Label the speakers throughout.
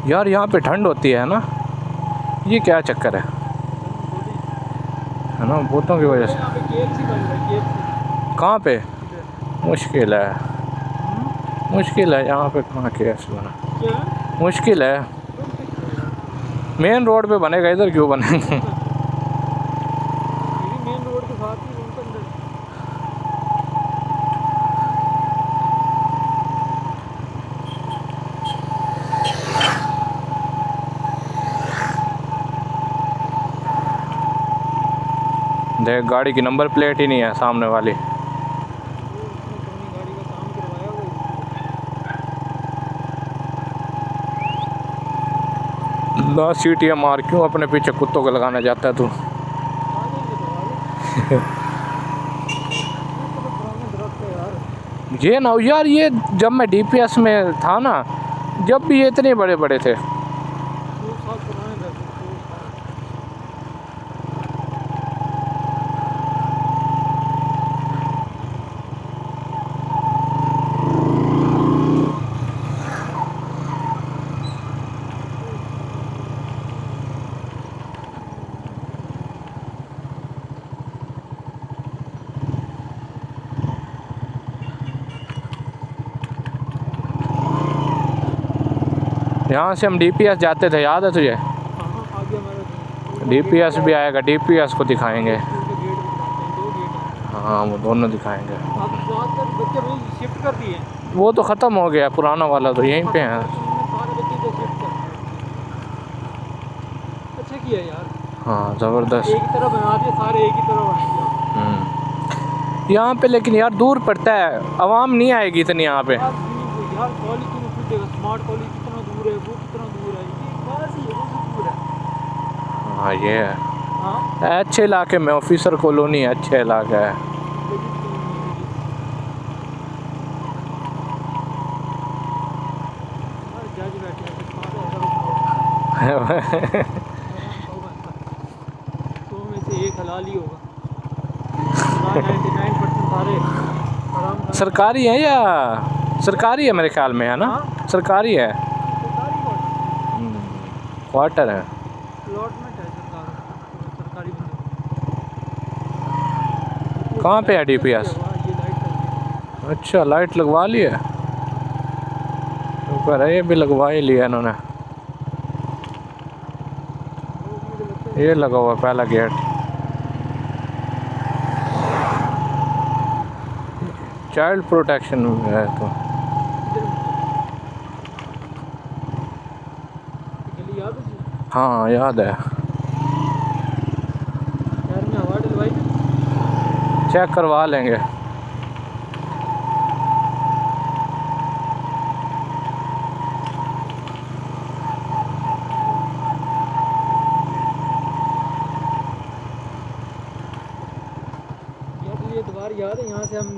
Speaker 1: यार यहाँ पे ठंड होती है ना, ये क्या चक्कर है ना, भूतों की वजह से। कहाँ पे? मुश्किल है, मुश्किल है यहाँ पे। कहाँ KFC बना? मुश्किल है, मेन रोड पे बनेगा, इधर क्यों बनेंगे?
Speaker 2: मेन रोड के साथ ही उनके अंदर।
Speaker 1: देख गाड़ी की नंबर प्लेट ही नहीं है सामने वाली।
Speaker 2: गाड़ी का काम करवाया हुआ
Speaker 1: ना सीटियाँ मार, क्यों अपने पीछे कुत्तों को लगाने जाता है तू? ये ना यार, ये जब मैं DPS में था ना, जब भी ये इतने बड़े बड़े थे। यहाँ से हम DPS जाते थे, याद है तुझे? DPS भी आएगा, DPS को दिखाएंगे। हाँ वो दोनों दिखाएंगे।
Speaker 2: शिफ्ट कर दिए,
Speaker 1: वो तो ख़त्म हो गया, पुराना वाला तो यहीं पे है।
Speaker 2: अच्छा किया यार।
Speaker 1: हाँ ज़बरदस्त।
Speaker 2: एक ही तरह बना दिए, सारे एक ही तरह बना दिया।
Speaker 1: यहाँ पे लेकिन यार दूर पड़ता है, आवाम नहीं आएगी इतनी यहाँ पे।
Speaker 2: यार कॉलेज क्यों पूछेगा? स्मार्ट कॉलेज कितना दूर है, वो कितना दूर है, ये पास ही है, वो भी दूर है।
Speaker 1: हाँ ये है।
Speaker 2: हाँ
Speaker 1: अच्छे इलाके में, ऑफिसर कॉलोनी है, अच्छे इलाका है।
Speaker 2: जज बैठे हैं, तो में से एक हलाल ही होगा। 99% सारे हराम खाना।
Speaker 1: सरकारी है या सरकारी है मेरे ख्याल में, है ना?
Speaker 2: हाँ?
Speaker 1: सरकारी है,
Speaker 2: सरकारी
Speaker 1: क्वार्टर है।
Speaker 2: अलॉटमेंट है सरकारी बंदे।
Speaker 1: कहाँ पे है DPS?
Speaker 2: ये लाइट है।
Speaker 1: अच्छा लाइट लगवा ली है, ऊपर है, ये भी लगवा ही लिया इन्होंने। ये लगा हुआ पहला गेट। चाइल्ड प्रोटेक्शन है तो।
Speaker 2: गली याद है?
Speaker 1: हाँ याद है।
Speaker 2: यार में हवा डलवाई थी।
Speaker 1: चेक करवा लेंगे।
Speaker 2: ये दीवार याद है, यहाँ से हम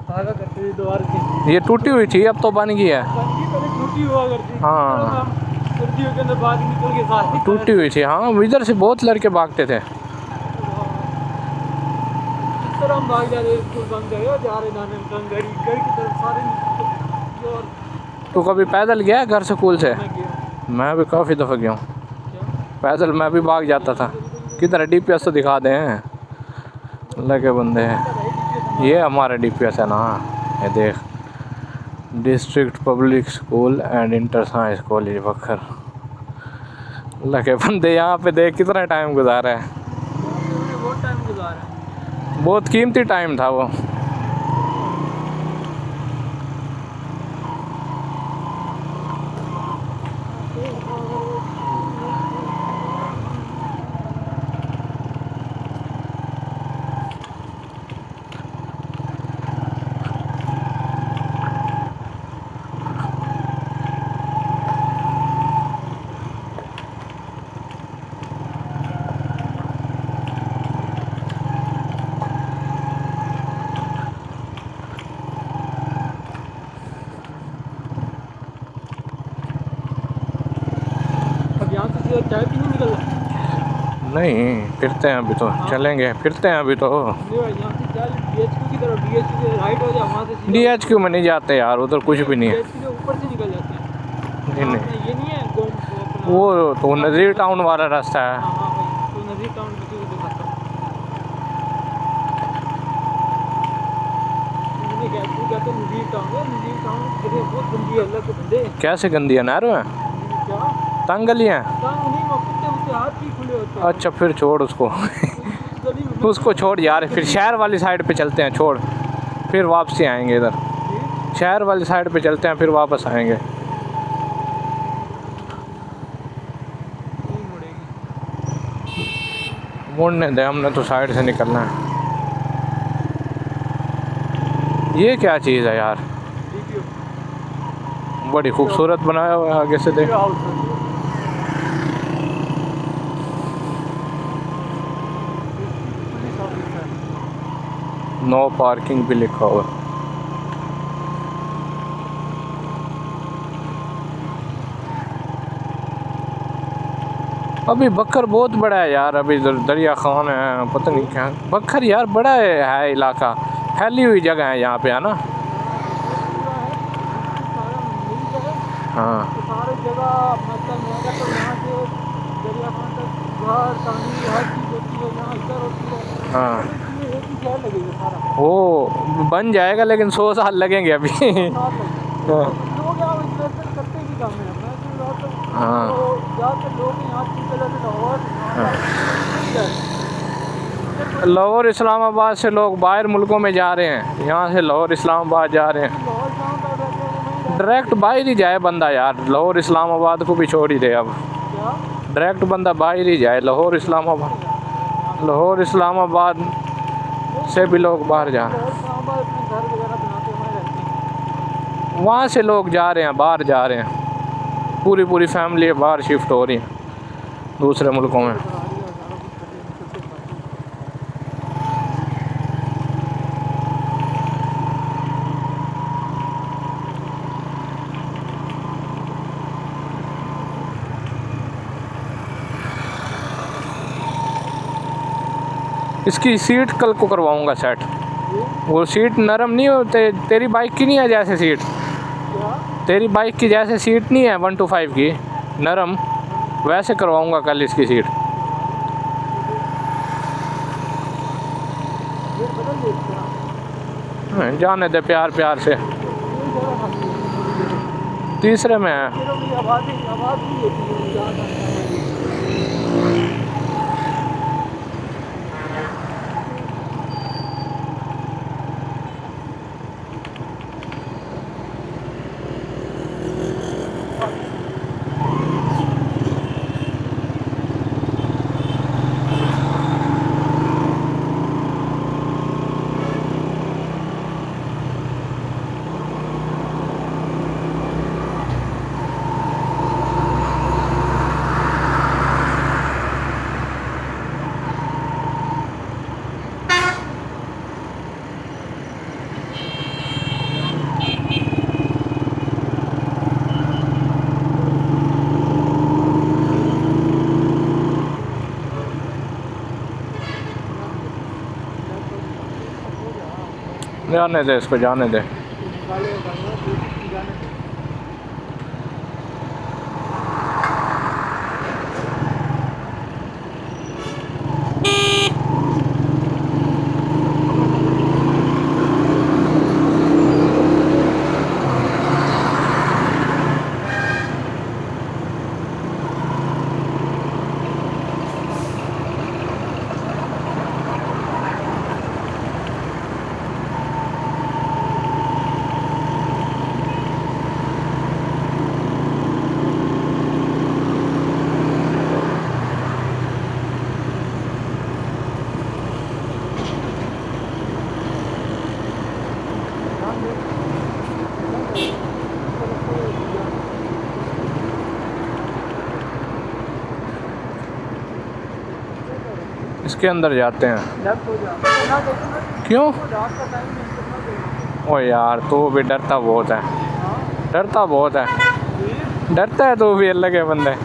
Speaker 2: भागा करते थे दीवार के।
Speaker 1: ये टूटी हुई थी, अब तो बन गई है।
Speaker 2: पहले छुट्टी हुआ करती।
Speaker 1: हाँ
Speaker 2: सर्दियों के अंदर बाहर निकल के साथ
Speaker 1: टूटी हुई थी। हाँ इधर से बहुत लड़के भागते थे।
Speaker 2: इस तरह हम भाग जा रहे, स्कूल बंद कर जा रहे, नाने घर की तरफ सारे और
Speaker 1: तो कभी पैदल गया है घर स्कूल से?
Speaker 2: मैं गया।
Speaker 1: मैं भी काफ़ी दफ़ा गया हूँ
Speaker 2: क्या?
Speaker 1: पैदल, मैं भी भाग जाता था। किधर DPS तो दिखा दें, लगे बंदे हैं। ये हमारा DPS है ना, ये देख, district public school and inter science college बखर। लगे बंदे यहाँ पे, देख कितना टाइम गुजारा है।
Speaker 2: बहुत टाइम गुजारा है।
Speaker 1: बहुत कीमती टाइम था वो।
Speaker 2: चाय पीने निकल रहा
Speaker 1: नहीं फिरते हैं अभी तो, चलेंगे फिरते हैं अभी तो।
Speaker 2: यहाँ से चल BHQ की तरफ, BHQ से राइट हो जा, वहाँ से
Speaker 1: DHQ में नहीं जाते यार, उधर कुछ भी नहीं है।
Speaker 2: BHQ के ऊपर से निकल जाते हैं।
Speaker 1: नहीं नहीं
Speaker 2: ये नहीं है
Speaker 1: वो तो नज़ीर टाउन वाला रास्ता है।
Speaker 2: हाँ हाँ भाई, तो नज़ीर टाउन की चीज़ दिखाता हूँ। मैंने क्या तू कहते हैं नज़ीर टाउन है, नज़ीर टाउन जगह बहुत गंदी है, अल्लाह के बंदे।
Speaker 1: कैसे गंदी है, नहर में
Speaker 2: क्या
Speaker 1: तंग गलियाँ हैं?
Speaker 2: टाउन नहीं, मौके उसके हाथ भी खुले होते हैं।
Speaker 1: अच्छा फिर छोड़ उसको
Speaker 2: गली में
Speaker 1: उसको छोड़ यार, फिर शहर वाली साइड पे चलते हैं, छोड़ फिर वापसी आएंगे इधर, शहर वाली साइड पे चलते हैं फिर वापस आएंगे।
Speaker 2: नहीं मुड़ेगी।
Speaker 1: मुड़ने दे, हमने तो साइड से निकलना है। ये क्या चीज़ है यार,
Speaker 2: DPO
Speaker 1: बड़ी खूबसूरत बनाया हुआ है, आगे से देख।
Speaker 2: हाउस है। पुलिस ऑफिस है।
Speaker 1: नो पार्किंग भी लिखा हुआ है। अभी बकर बहुत बड़ा है यार, अभी दरिया खान है, पता नहीं क्या बकर यार, बड़ा है इलाका, फैली हुई जगह है यहाँ पे, है ना।
Speaker 2: पूरा है, सारा मिल जाए
Speaker 1: हाँ
Speaker 2: तो सारी जगह मतलब मैं कहता हूँ यहाँ से दरिया खान तक घर पानी हर चीज़ होती है, यहाँ इधर होती है।
Speaker 1: हाँ
Speaker 2: ये एक ही शहर लगेगा सारा,
Speaker 1: वो बन जाएगा लेकिन 100 साल लगेंगे अभी
Speaker 2: साथ लगेगा।
Speaker 1: हाँ
Speaker 2: लोग यहाँ इन्वेस्टमेंट करते ही काम है, मैं तो ज़्यादातर
Speaker 1: हाँ
Speaker 2: ज़्यादातर लोग यहाँ की तरह से
Speaker 1: लाहौर इस्लामाबाद से लोग बाहर मुल्कों में जा रहे हैं, यहाँ से लाहौर इस्लामाबाद जा रहे हैं।
Speaker 2: लाहौर गाँव का रहते हैं वो
Speaker 1: डायरेक्ट बाहर ही जाए बंदा यार, लाहौर इस्लामाबाद को भी छोड़ ही दे अब,
Speaker 2: क्या
Speaker 1: डायरेक्ट बंदा बाहर ही जाए, लाहौर इस्लामाबाद, लाहौर इस्लामाबाद से भी लोग बाहर जा रहे हैं।
Speaker 2: लाहौर गाँव में अपने घर वगैरह बनाते हुए रहते हैं।
Speaker 1: वहाँ से लोग जा रहे हैं, बाहर जा रहे हैं, पूरी पूरी फैमिली बाहर शिफ्ट हो रही है दूसरे मुल्कों में। इसकी सीट कल को करवाऊंगा सेट, वो सीट नरम नहीं होते, तेरी बाइक की नहीं है जैसे सीट, तेरी बाइक की जैसे सीट नहीं है 125 की नरम, वैसे करवाऊंगा कल इसकी सीट। जाने दे प्यार प्यार से, तीसरे में है। जाने दे इसको, जाने दे। इसके अंदर जाते हैं। क्यों? ओ यार तू भी डरता बहुत है, डरता बहुत है, डरता है तू भी, अल्लाह के बंदे।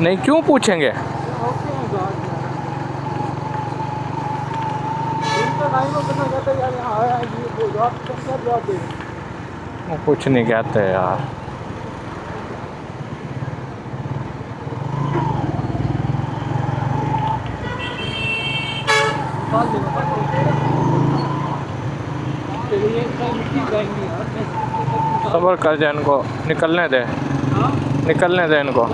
Speaker 1: नहीं क्यों पूछेंगे, वो कुछ नहीं कहते यार।
Speaker 2: निकाल देगा बाकी। चलिए मिट्टी जाएंगी यार।
Speaker 1: सबर कर जा, इनको निकलने दे,
Speaker 2: हाँ
Speaker 1: निकलने दे इनको,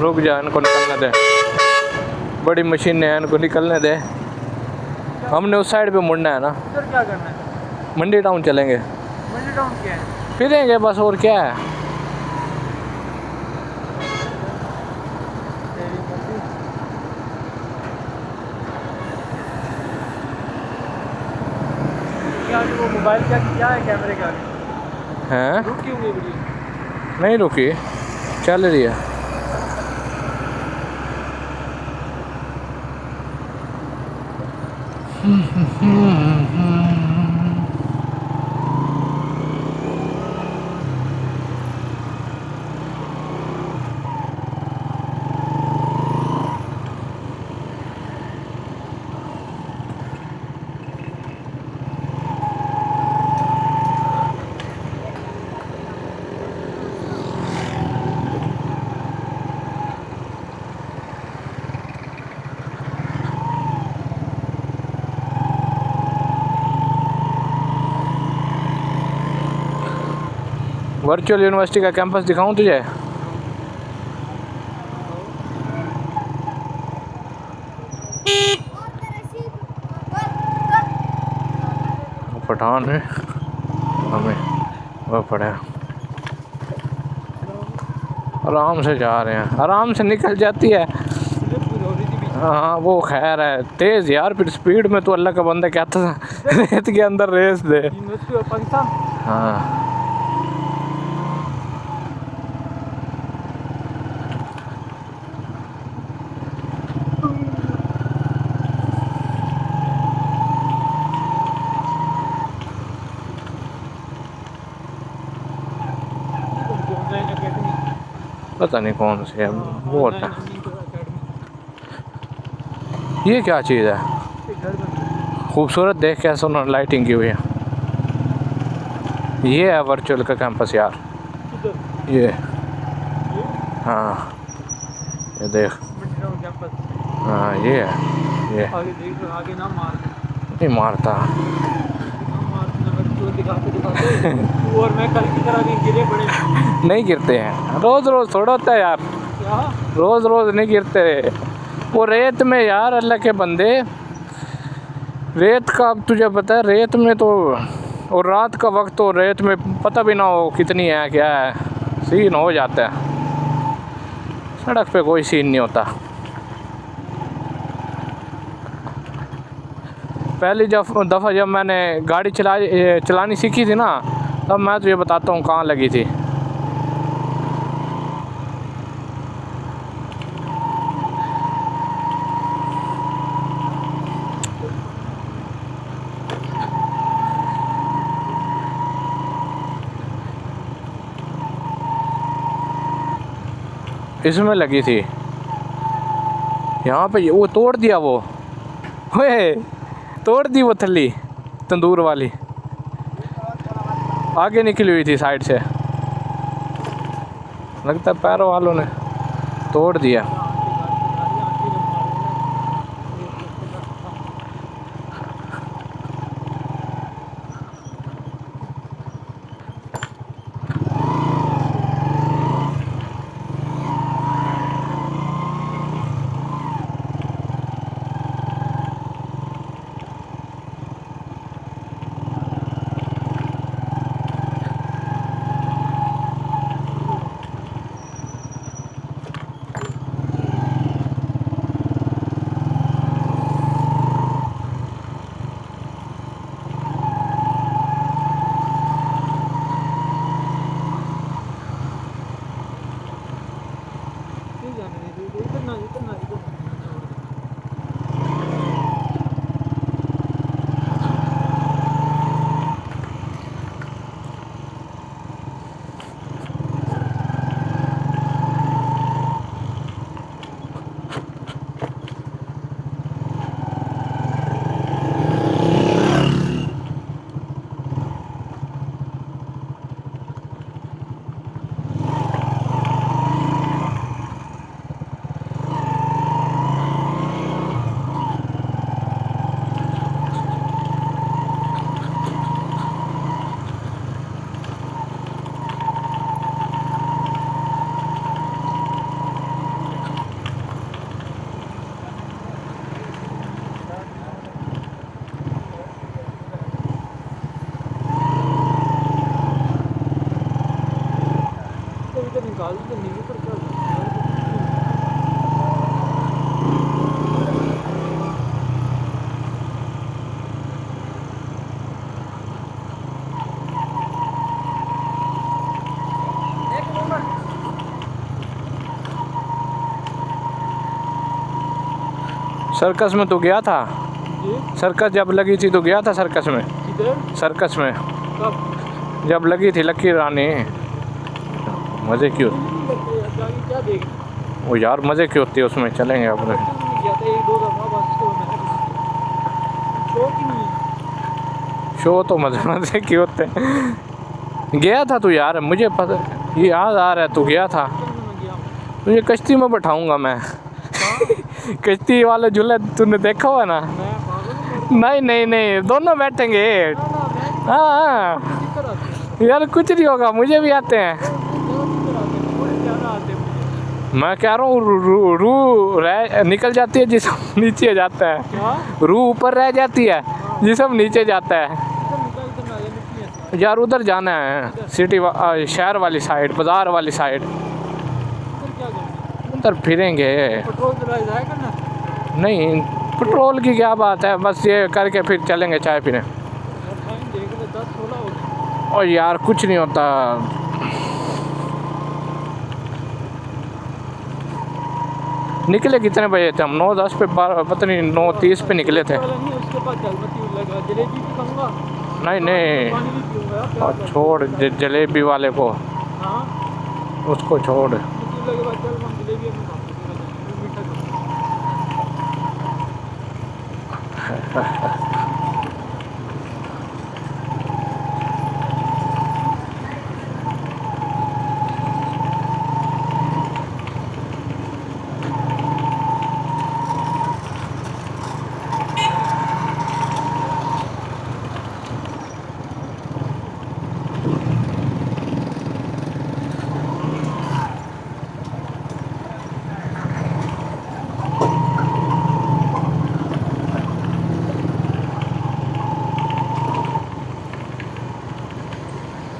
Speaker 1: रुक जा, इनको निकलने दे। बड़ी मशीन है, इनको निकलने दे। हमने उस साइड पे मुड़ना है ना,
Speaker 2: इधर क्या करना है?
Speaker 1: मंडी टाउन चलेंगे,
Speaker 2: मंडी टाउन क्या है?
Speaker 1: फिरेंगे बस, और क्या है।
Speaker 2: तेरी मर्जी। क्या वो मोबाइल क्या है कैमरे के आगे?
Speaker 1: हैं?
Speaker 2: रुक क्यों गई वीडियो?
Speaker 1: नहीं रुकी, चल रही है। वर्चुअल यूनिवर्सिटी का कैंपस दिखाऊं तुझे? पठान है हमें, वो पड़े आराम से जा रहे हैं, आराम से निकल जाती है। हाँ वो खैर है, तेज यार, फिर स्पीड में तो अल्लाह का बंदा कहता था रेत के अंदर रेस दे।
Speaker 2: University of Pakistan.
Speaker 1: हाँ पता नहीं कौन सी है वो होता है। ये क्या चीज़ है? खूबसूरत, देख कैसे उन्होंने लाइटिंग की हुई है। ये है वर्चुअल का कैंपस यार, ये हाँ, ये देख, हाँ ये है, ये
Speaker 2: आगे देख, आगे ना मार,
Speaker 1: नहीं मारता।
Speaker 2: तू और मैं कल की तरह गिरे पड़े।
Speaker 1: नहीं गिरते हैं, रोज रोज थोड़ा होता है यार,
Speaker 2: क्या?
Speaker 1: रोज रोज नहीं गिरते। वो रेत में यार, अल्लाह के बंदे, रेत का अब तुझे पता है, रेत में तो, और रात का वक्त तो रेत में पता भी ना हो कितनी है क्या है, सीन हो जाता है। सड़क पे कोई सीन नहीं होता। पहली दफ़ा जब मैंने गाड़ी चलानी सीखी थी ना, तब मैं तुझे बताता हूँ कहाँ लगी थी। इसमें लगी थी, यहाँ पे वो तोड़ दिया, वो ओए तोड़ दी वो थल्ली तंदूर वाली, आगे निकली हुई थी साइड से, लगता है पैरों वालों ने तोड़ दिया।
Speaker 2: जहाज तो नहीं पर क्या
Speaker 1: सर्कस में तो गया था,
Speaker 2: जी
Speaker 1: सर्कस जब लगी थी तो गया था सर्कस में,
Speaker 2: किधर
Speaker 1: सर्कस में
Speaker 2: कब
Speaker 1: जब लगी थी लकी रानी। मज़े की
Speaker 2: नहीं लगते यार जाके क्या देख
Speaker 1: वो यार मज़े की होती है उसमें, चलेंगे अपने।
Speaker 2: गया था एक दो दफा बस तो मैं शौक ही नहीं है
Speaker 1: शो तो मज़े मज़े की होते हैं। गया था तू यार, मुझे पता, ये याद आ रहा है तू गया था।
Speaker 2: चल मैं गया हूँ
Speaker 1: तुझे कश्ती में बैठाऊंगा मैं।
Speaker 2: कहाँ
Speaker 1: कश्ती वाले झूले तूने देखा हुआ ना?
Speaker 2: मैं पागल हूँ
Speaker 1: नहीं नहीं नहीं, दोनों बैठेंगे।
Speaker 2: ना ना मैं
Speaker 1: हाँ
Speaker 2: दिक्कत आती है
Speaker 1: यार कुछ नहीं होगा, मुझे भी आते हैं।
Speaker 2: दिक्कत आती है थोड़े ज़्यादा आते हैं मुझे
Speaker 1: मैं कह रहा हूँ रू रह निकल जाती है जिसम नीचे जाता है,
Speaker 2: क्या
Speaker 1: रू ऊपर रह जाती है जिसम नीचे जाता है।
Speaker 2: इधर निकल इधर ना आ जा निकली है
Speaker 1: यार उधर जाना है, शहर वाली साइड, बाजार वाली साइड,
Speaker 2: इधर क्या करना
Speaker 1: उधर फिरेंगे।
Speaker 2: पेट्रोल डलाया जाएगा ना
Speaker 1: नहीं पेट्रोल की क्या बात है, बस ये करके फिर चलेंगे चाय पीने।
Speaker 2: यार टाइम देख ले 10-16 हो गए
Speaker 1: और यार कुछ नहीं होता। निकले कितने बजे थे हम? 9:10 पे, पता नहीं 9:30 पे निकले थे।
Speaker 2: वाला नहीं उसके पास जलमती लगा जलेबी भी खाऊंगा
Speaker 1: नहीं नहीं,
Speaker 2: पानी भी पीऊंगा यार प्यास
Speaker 1: और
Speaker 2: लगी।
Speaker 1: छोड़ जलेबी वाले को,
Speaker 2: हाँ
Speaker 1: उसको छोड़।
Speaker 2: मुझे लगे बाद चल हम जलेबी हम खाएंगे मीठा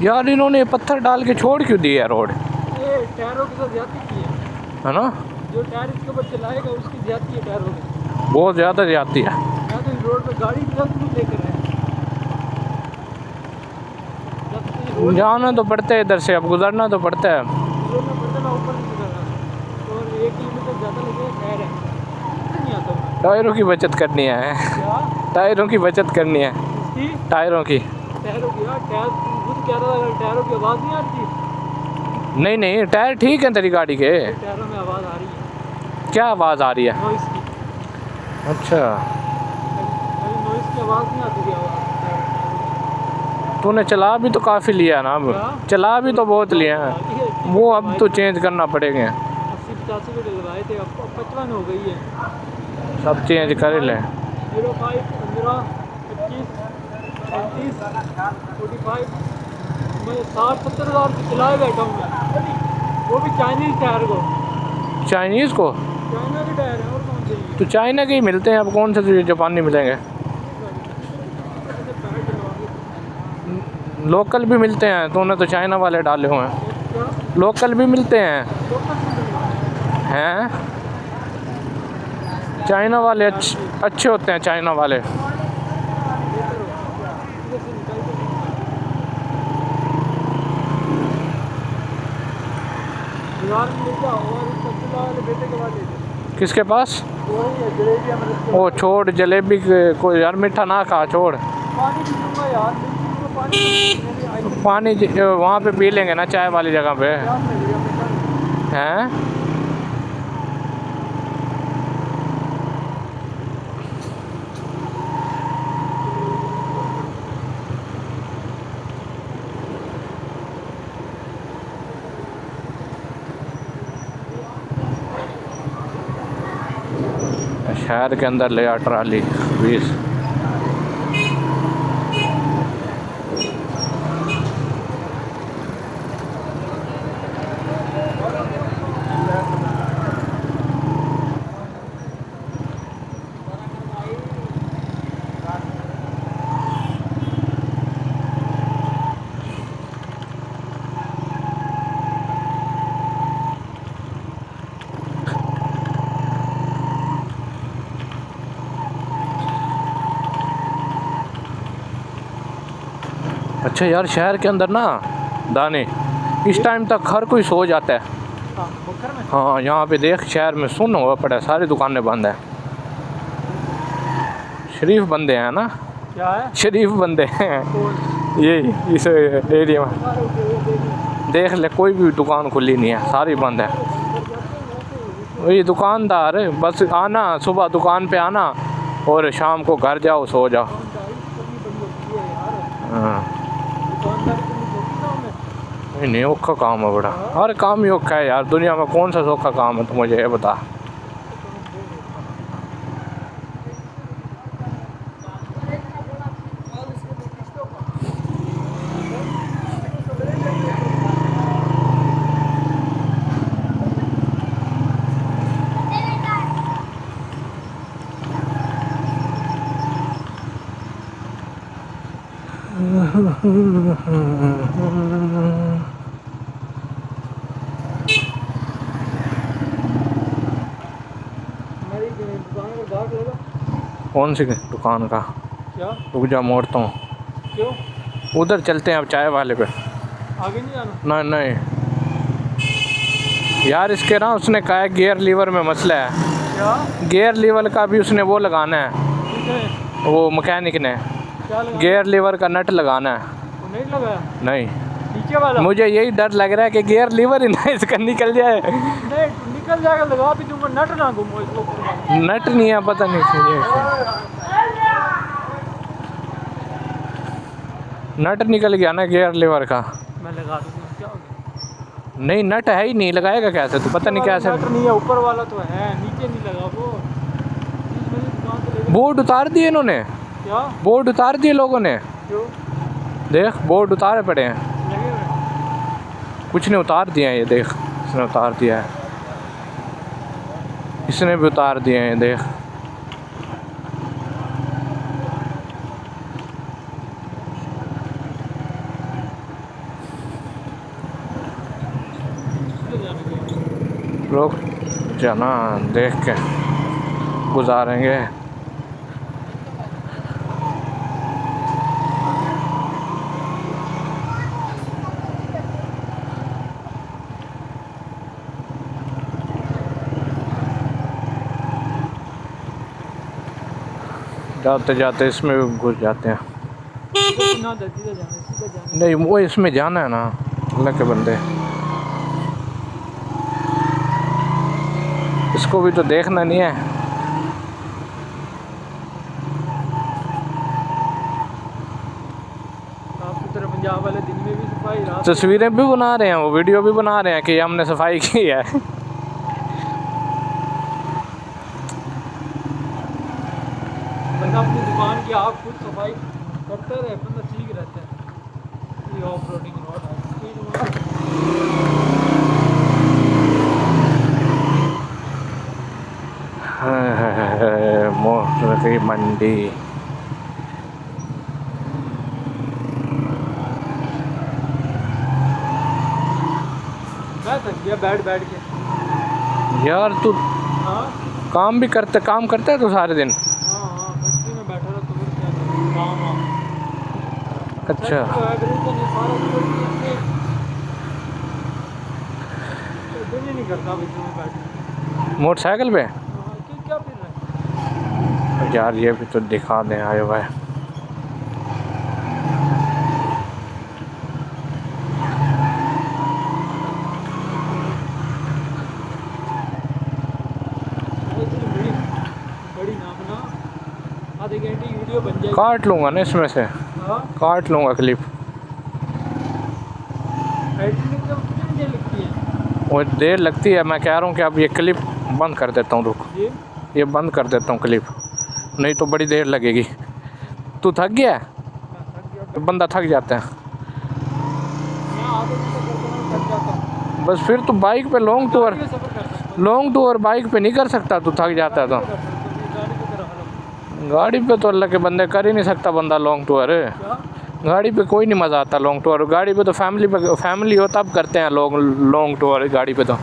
Speaker 1: यार इन्होंने पत्थर डाल के छोड़ क्यों दिया रोड?
Speaker 2: ये टायरों के साथ ज्यादा की
Speaker 1: है ना,
Speaker 2: जो टायर इसके ऊपर चलाएगा उसकी ज्यादा है टायरों की
Speaker 1: बहुत ज़्यादा जाती है।
Speaker 2: मैं तो इस रोड पे गाड़ी भी जल्द नहीं लेकर है जब से रोड
Speaker 1: जाना तो पड़ता है इधर से, अब गुजरना तो पड़ता है।
Speaker 2: रोड में पड़ता ना ऊपर नहीं गुजरना और 1 किलोमीटर ज़्यादा लगेगा टायर है इससे नहीं आता मैं
Speaker 1: टायरों की बचत करनी है,
Speaker 2: क्या
Speaker 1: टायरों की बचत करनी है,
Speaker 2: इसकी
Speaker 1: टायरों की।
Speaker 2: टायरों की यार टायर खुद कह रहा था टायरों की आवाज़ नहीं आती
Speaker 1: नहीं नहीं टायर ठीक है तेरी गाड़ी के।
Speaker 2: टायरों में आवाज़ आ रही है
Speaker 1: क्या आवाज़ आ रही है?
Speaker 2: नॉइस की
Speaker 1: अच्छा
Speaker 2: नॉइस की आवाज़ नहीं आती थी आवाज़
Speaker 1: तूने चला भी तो काफ़ी लिया ना, अब
Speaker 2: क्या?
Speaker 1: चला भी तो बहुत लिया है, वो अब तो चेंज करना पड़ेगा।
Speaker 2: 80-85 रुपये लगवाए थे अब 55 हो गई है
Speaker 1: सब चेंज कर ले।
Speaker 2: 05 15 25 35 45 मैं 60-70 हज़ार की चलाए बैठा हूँ मैं वो भी चाइनीज़ टायर को
Speaker 1: चाइनीज़ को?
Speaker 2: चाइना के टायर है और कौन से ही
Speaker 1: तो चाइना के ही मिलते हैं, अब कौन से तुझे जापानी मिलेंगे? लोकल भी मिलते हैं, तूने तो चाइना वाले डाले हुए हैं। लोकल भी मिलते हैं, हैं चाइना वाले अच्छे होते हैं, चाइना वाले।
Speaker 2: बेटे के बाद
Speaker 1: किसके पास?
Speaker 2: वही है जलेबी हमारे
Speaker 1: वो छोड़ जलेबी को यार, मीठा ना खा, छोड़।
Speaker 2: पानी भी पीऊंगा यार पानी
Speaker 1: पानी वहाँ पे पी लेंगे ना, चाय वाली जगह पे। हैं शहर के अंदर ले आ ट्राली 20। अच्छा यार, शहर के अंदर ना दाने इस टाइम तक हर कोई सो जाता है।
Speaker 2: हाँ बकर में।
Speaker 1: हाँ, यहाँ पे देख शहर में सुन हुआ पड़ा है, सारी दुकानें बंद है। शरीफ बंदे हैं ना,
Speaker 2: क्या है?
Speaker 1: शरीफ बंदे हैं
Speaker 2: कौन?
Speaker 1: ये इस एरिया में।
Speaker 2: हमारे
Speaker 1: देख ले, कोई भी दुकान खुली नहीं है, सारी बंद है। वही दुकानदार बस आना, सुबह दुकान पे आना और शाम को घर जाओ, सो जाओ। हाँ, नहीं औखा काम है बड़ा। हर काम ही औखा है यार, दुनिया में कौन सा सौखा काम है, तू मुझे ये बता। कौन सी दुकान का?
Speaker 2: क्या?
Speaker 1: रुक जा, मोड़ता हूँ।
Speaker 2: क्यों?
Speaker 1: उधर चलते हैं अब, चाय वाले पे।
Speaker 2: आगे नहीं जाना?
Speaker 1: नहीं नहीं यार, इसके ना उसने कहा है गियर लीवर में मसला है।
Speaker 2: क्या?
Speaker 1: गियर लीवर का भी उसने वो लगाना है,
Speaker 2: ठीक है।
Speaker 1: वो मैकेनिक ने
Speaker 2: क्या लगा?
Speaker 1: गियर लीवर का नट लगाना है।
Speaker 2: वो नहीं लगाया?
Speaker 1: नहीं,
Speaker 2: नीचे वाला?
Speaker 1: मुझे यही डर लग रहा है कि गियर लीवर ही ना इसका निकल जाए।
Speaker 2: नहीं निकल जाएगा, लगा भी दूंगा, नट ना घूमो इसको।
Speaker 1: नट नहीं है, पता नहीं नट निकल गया ना गियर लीवर का।
Speaker 2: मैं लगा दूंगा, क्या हो गया?
Speaker 1: नहीं, नट है ही नहीं, लगाएगा कैसे तू? पता नहीं कैसे।
Speaker 2: नट नहीं है, ऊपर वाला तो है, नीचे नहीं लगा वो। बीच में दुकान से लेके।
Speaker 1: बोर्ड उतार दिए इन्होंने,
Speaker 2: क्या?
Speaker 1: बोर्ड उतार दिए लोगों ने।
Speaker 2: क्यों?
Speaker 1: देख, बोर्ड उतारे पड़े हैं।
Speaker 2: लगे हुए?
Speaker 1: कुछ ने उतार दिए हैं, ये देख, इसने उतार दिया है, इसने भी उतार दिए हैं, देख। लोग जाना देख के गुजारेंगे। जाते जाते इसमें भी घुस जाते हैं।
Speaker 2: ना सीधा जाना, सीधा जाना।
Speaker 1: नहीं, वो इसमें जाना है ना, अल्लाह के बंदे, इसको भी तो देखना नहीं है।
Speaker 2: आपकी तरह पंजाब वाले दिन में भी सफाई, रात
Speaker 1: तस्वीरें भी बना रहे हैं, वो वीडियो भी बना रहे हैं कि हमने सफाई की है।
Speaker 2: बंदा अपनी दुकान की आप खुद सफाई करते रहे, बंदा ठीक रहता है। ये ऑफ रोडिंग रोड है,
Speaker 1: मोटर की मंडी।
Speaker 2: मैं थक गया बैठ बैठ के।
Speaker 1: यार तू
Speaker 2: हाँ
Speaker 1: काम करता है तो सारे दिन।
Speaker 2: हाँ हाँ, फैक्ट्री में बैठा रहा तो फिर क्या करूँ, काम वाम।
Speaker 1: अच्छा,
Speaker 2: तो एवरेज तो नहीं, सारा दिन ही नहीं करता फैक्ट्री में बैठ।
Speaker 1: मोटरसाइकिल पे?
Speaker 2: हाँ, क्या फिर रहा है?
Speaker 1: यार ये भी तो दिखा दें आए भाई।
Speaker 2: बड़ी बड़ी ना बना, आधे घंटे की वीडियो बन जाएगी।
Speaker 1: काट लूँगा ना इसमें से,
Speaker 2: हाँ
Speaker 1: काट लूँगा क्लिप।
Speaker 2: एडिटिंग तो कितनी देर लगती है?
Speaker 1: वो देर लगती है, मैं कह रहा हूँ कि अब ये क्लिप बंद कर देता हूँ, रुक,
Speaker 2: जी
Speaker 1: ये बंद कर देता हूँ क्लिप, नहीं तो बड़ी देर लगेगी। तू थक गया है?
Speaker 2: मैं थक गया,
Speaker 1: तो बंदा थक जाता है।
Speaker 2: मैं आधे घंटे करके मैं थक जाता हूँ।
Speaker 1: बस फिर तू बाइक पे लॉन्ग टूर,
Speaker 2: गाड़ी में सफर करता हूँ,
Speaker 1: लॉन्ग टूर बाइक पे नहीं कर सकता, तू थक जाता है तो।
Speaker 2: गाड़ी की तरह हालत।
Speaker 1: गाड़ी पे तो अल्लाह के बंदे कर ही नहीं सकता बंदा लॉन्ग टूर।
Speaker 2: क्या?
Speaker 1: गाड़ी पे कोई नहीं मज़ा आता लॉन्ग टूर, गाड़ी पे तो फैमिली हो तब करते हैं लोग लॉन्ग टूर गाड़ी पे तो।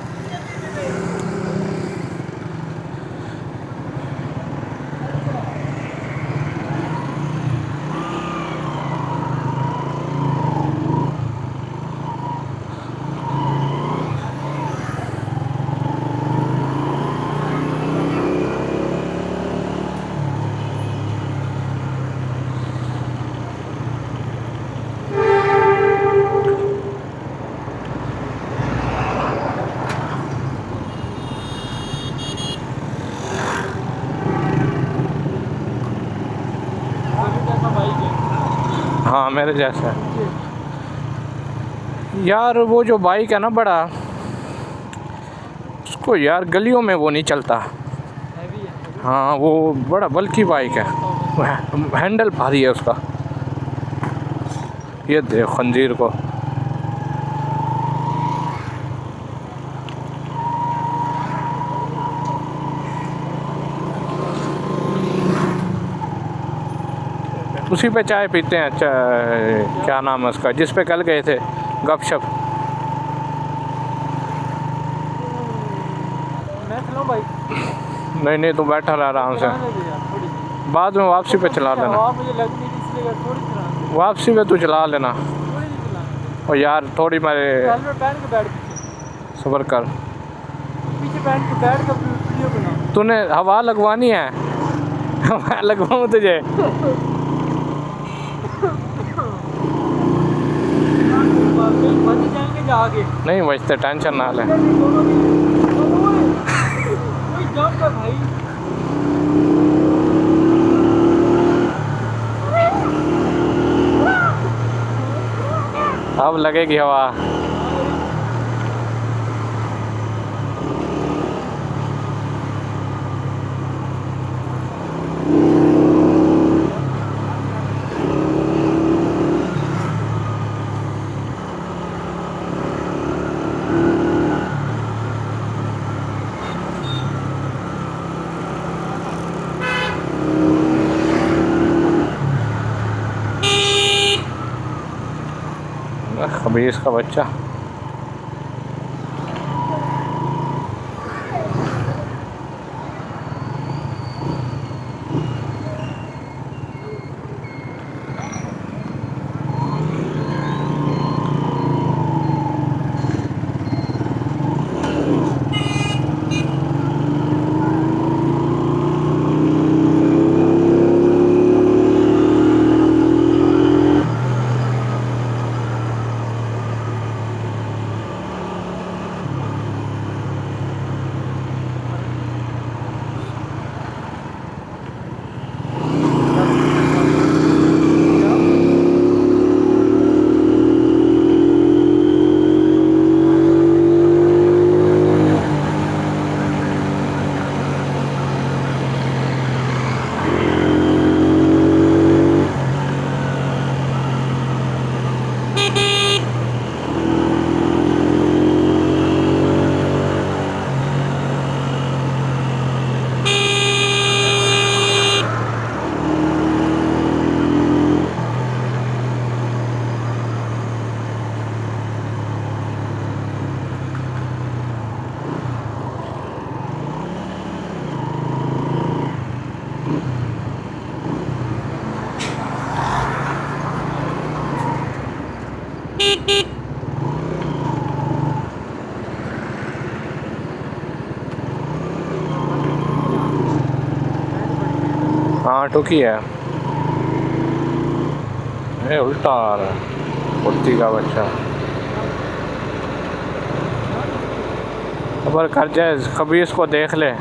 Speaker 1: हाँ मेरे जैसा है यार। वो जो बाइक है ना बड़ा, उसको यार गलियों में वो नहीं चलता।
Speaker 2: हैवी है।
Speaker 1: हाँ वो बड़ा बल्कि बाइक है, हैंडल भारी है उसका। ये देख खंजीर को। उसी पे चाय पीते हैं। क्या नाम है उसका, जिस पे कल गए थे गपशप।
Speaker 2: मैं चलाऊं भाई?
Speaker 1: नहीं नहीं, तू बैठा रहा आराम से,
Speaker 2: चलाने दे यार थोड़ी सी।
Speaker 1: बाद में वापसी पे चला लेना।
Speaker 2: हवा मुझे लग नहीं रही इसलिए थोड़ी चलाने दे।
Speaker 1: वापसी पे तू चला लेना।
Speaker 2: थोड़ी सी चलाने दे।
Speaker 1: और यार थोड़ी मेरे
Speaker 2: हेलमेट पहन के बैठ पीछे।
Speaker 1: सब्र कर।
Speaker 2: पीछे पहन के बैठ कर वीडियो बना।
Speaker 1: तूने हवा लगवानी है? हवा लगवाऊँ तुझे?
Speaker 2: बच जाएंगे जाके।
Speaker 1: नहीं बचते, टेंशन ना ले।
Speaker 2: कोई जंप है भाई।
Speaker 1: अब लगेगी हवा। खबीस का बच्चा। हाँ ठुकी है। ये उल्टा आ रहा है, कुत्ती का बच्चा। खबर कर जाए, कभी इसको देख ले।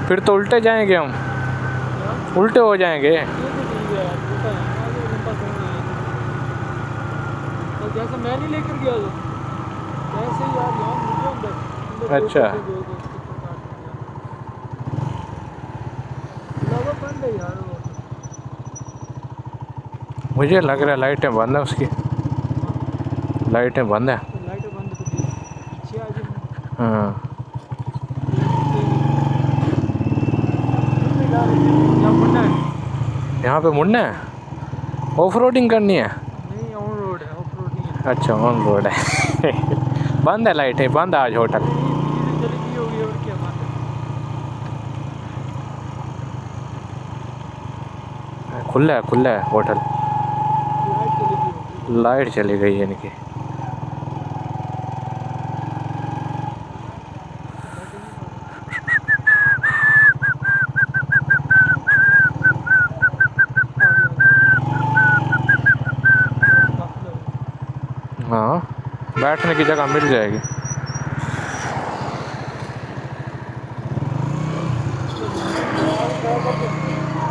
Speaker 1: फिर तो उल्टे जाएंगे हम, उल्टे हो जाएंगे।
Speaker 2: ये तो ठीक है यार, छोटा है ना, ये लंबा थोड़ा है। तो जैसे मैं नहीं लेकर गया तो वैसे ही यार यहाँ मुझे अंदर
Speaker 1: अच्छा।
Speaker 2: बंद है यार वो।
Speaker 1: मुझे लग रहा है लाइटें बंद है उसकी, लाइटें बंद है।
Speaker 2: तो लाइट बंद तो पीछे आ जाए।
Speaker 1: हाँ यहाँ पे मुड़ना है, ऑफ रोडिंग करनी है।
Speaker 2: नहीं ऑन रोड है, ऑफ रोड नहीं है।
Speaker 1: अच्छा ऑन रोड है। बंद है लाइटें, बंद है आज होटल।
Speaker 2: धीरे चली गई होगी और क्या बात है।
Speaker 1: खुला है होटल।
Speaker 2: लाइट चली गई होगी।
Speaker 1: लाइट चली गई है इनकी। हाँ बैठने की जगह मिल जाएगी।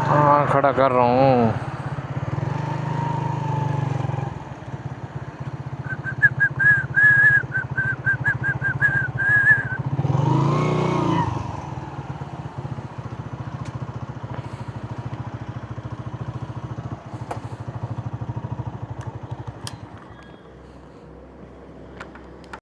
Speaker 1: हाँ खड़ा कर रहा हूँ।